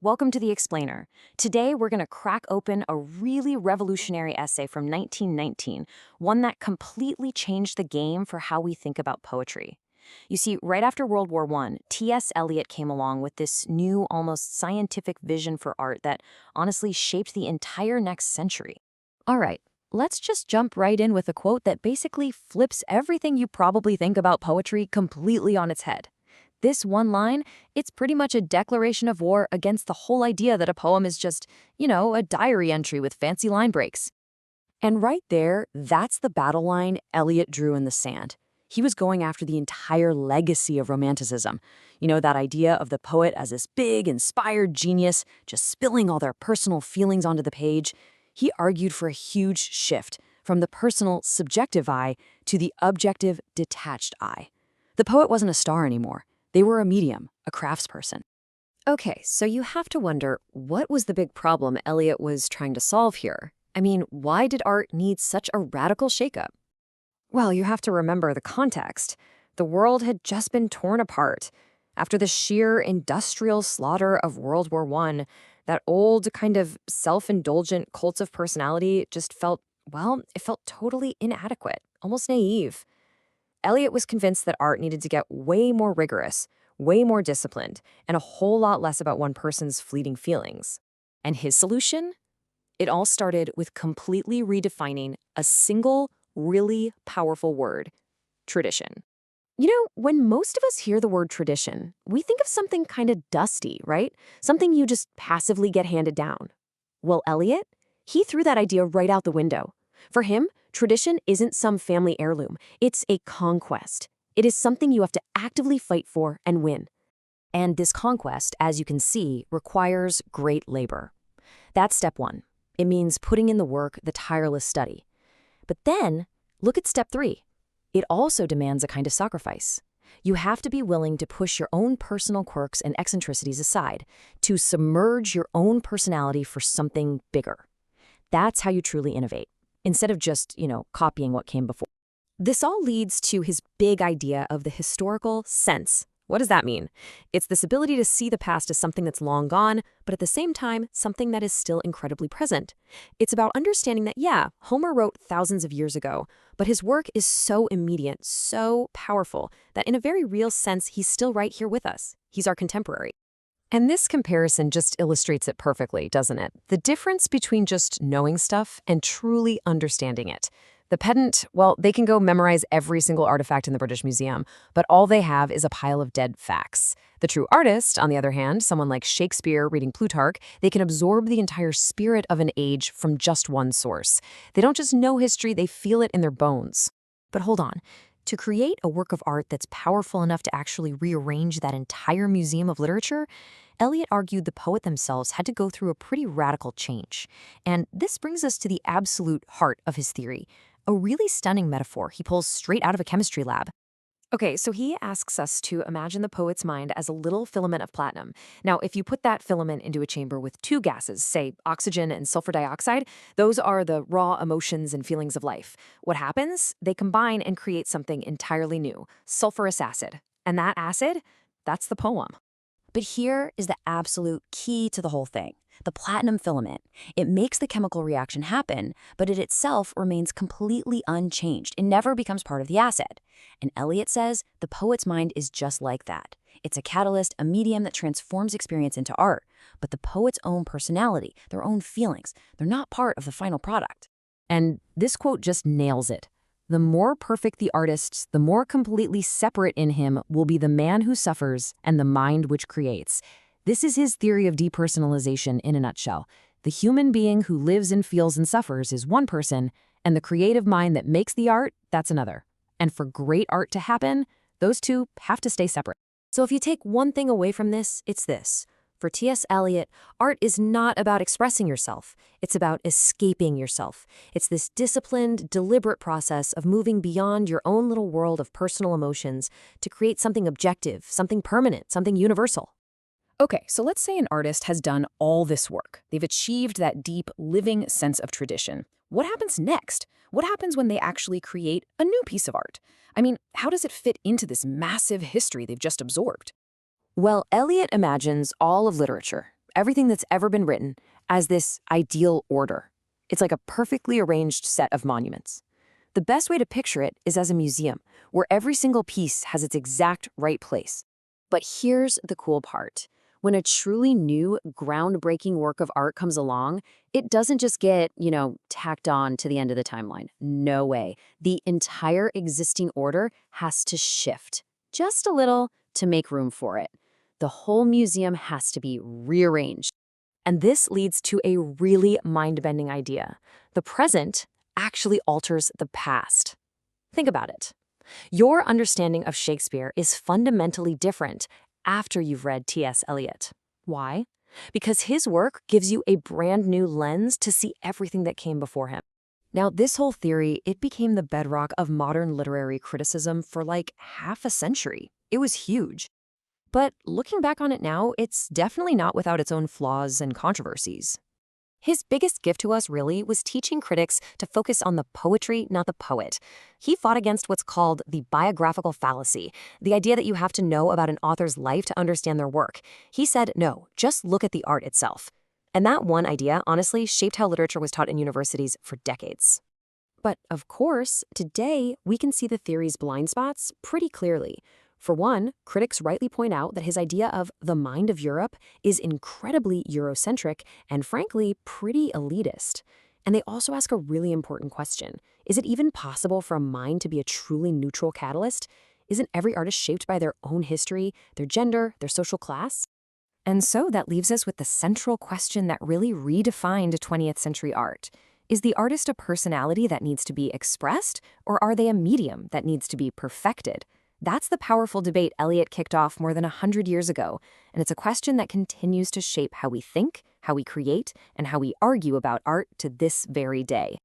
Welcome to The Explainer. Today, we're going to crack open a really revolutionary essay from 1919, one that completely changed the game for how we think about poetry. You see, right after World War I, T.S. Eliot came along with this new, almost scientific vision for art that honestly shaped the entire next century. All right, let's just jump right in with a quote that basically flips everything you probably think about poetry completely on its head. This one line, it's pretty much a declaration of war against the whole idea that a poem is just, a diary entry with fancy line breaks. And right there, that's the battle line Eliot drew in the sand. He was going after the entire legacy of Romanticism. That idea of the poet as this big, inspired genius, just spilling all their personal feelings onto the page. He argued for a huge shift from the personal, subjective eye to the objective, detached eye. The poet wasn't a star anymore. They were a medium, a craftsperson. Okay, so you have to wonder, what was the big problem Eliot was trying to solve here? I mean, why did art need such a radical shakeup? Well, you have to remember the context. The world had just been torn apart. After the sheer industrial slaughter of World War I, that old kind of self-indulgent cult of personality just felt, it felt totally inadequate, almost naive. Eliot was convinced that art needed to get way more rigorous, way more disciplined, and a whole lot less about one person's fleeting feelings. And his solution? It all started with completely redefining a single, really powerful word: tradition. When most of us hear the word tradition, we think of something kind of dusty, right? Something you just passively get handed down. Well, Eliot, he threw that idea right out the window. For him, tradition isn't some family heirloom. It's a conquest. It is something you have to actively fight for and win. And this conquest, as you can see, requires great labor. That's step one. It means putting in the work, the tireless study. But then, look at step three. It also demands a kind of sacrifice. You have to be willing to push your own personal quirks and eccentricities aside, to submerge your own personality for something bigger. That's how you truly innovate, instead of just, copying what came before. This all leads to his big idea of the historical sense. What does that mean? It's this ability to see the past as something that's long gone, but at the same time, something that is still incredibly present. It's about understanding that, yeah, Homer wrote thousands of years ago, but his work is so immediate, so powerful, that in a very real sense, he's still right here with us. He's our contemporary. And this comparison just illustrates it perfectly, doesn't it? The difference between just knowing stuff and truly understanding it. The pedant, they can go memorize every single artifact in the British Museum, but all they have is a pile of dead facts. The true artist, on the other hand, someone like Shakespeare reading Plutarch, they can absorb the entire spirit of an age from just one source. They don't just know history, they feel it in their bones. But hold on. To create a work of art that's powerful enough to actually rearrange that entire museum of literature, Eliot argued the poet themselves had to go through a pretty radical change. And this brings us to the absolute heart of his theory, a really stunning metaphor he pulls straight out of a chemistry lab. Okay, so he asks us to imagine the poet's mind as a little filament of platinum. Now, if you put that filament into a chamber with two gases, say oxygen and sulfur dioxide, those are the raw emotions and feelings of life. What happens? They combine and create something entirely new, sulfurous acid. And that acid, that's the poem. But here is the absolute key to the whole thing. The platinum filament. It makes the chemical reaction happen, but it itself remains completely unchanged. It never becomes part of the acid. And Eliot says the poet's mind is just like that. It's a catalyst, a medium that transforms experience into art. But the poet's own personality, their own feelings, they're not part of the final product. And this quote just nails it. The more perfect the artist, the more completely separate in him will be the man who suffers and the mind which creates. This is his theory of depersonalization in a nutshell. The human being who lives and feels and suffers is one person, and the creative mind that makes the art, that's another. And for great art to happen, those two have to stay separate. So if you take one thing away from this, it's this. For T.S. Eliot, art is not about expressing yourself. It's about escaping yourself. It's this disciplined, deliberate process of moving beyond your own little world of personal emotions to create something objective, something permanent, something universal. Okay, so let's say an artist has done all this work. They've achieved that deep, living sense of tradition. What happens next? What happens when they actually create a new piece of art? I mean, how does it fit into this massive history they've just absorbed? Well, Eliot imagines all of literature, everything that's ever been written, as this ideal order. It's like a perfectly arranged set of monuments. The best way to picture it is as a museum, where every single piece has its exact right place. But here's the cool part. When a truly new, groundbreaking work of art comes along, it doesn't just get, tacked on to the end of the timeline. No way. The entire existing order has to shift, just a little, to make room for it. The whole museum has to be rearranged. And this leads to a really mind-bending idea. The present actually alters the past. Think about it. Your understanding of Shakespeare is fundamentally different after you've read T.S. Eliot. Why? Because his work gives you a brand new lens to see everything that came before him. Now, this whole theory, it became the bedrock of modern literary criticism for like half a century. It was huge. But looking back on it now, it's definitely not without its own flaws and controversies. His biggest gift to us, really, was teaching critics to focus on the poetry, not the poet. He fought against what's called the biographical fallacy, the idea that you have to know about an author's life to understand their work. He said, no, just look at the art itself. And that one idea, honestly, shaped how literature was taught in universities for decades. But of course, today, we can see the theory's blind spots pretty clearly. For one, critics rightly point out that his idea of the mind of Europe is incredibly Eurocentric and, frankly, pretty elitist. And they also ask a really important question. Is it even possible for a mind to be a truly neutral catalyst? Isn't every artist shaped by their own history, their gender, their social class? And so that leaves us with the central question that really redefined 20th century art. Is the artist a personality that needs to be expressed, or are they a medium that needs to be perfected? That's the powerful debate Eliot kicked off more than 100 years ago, and it's a question that continues to shape how we think, how we create, and how we argue about art to this very day.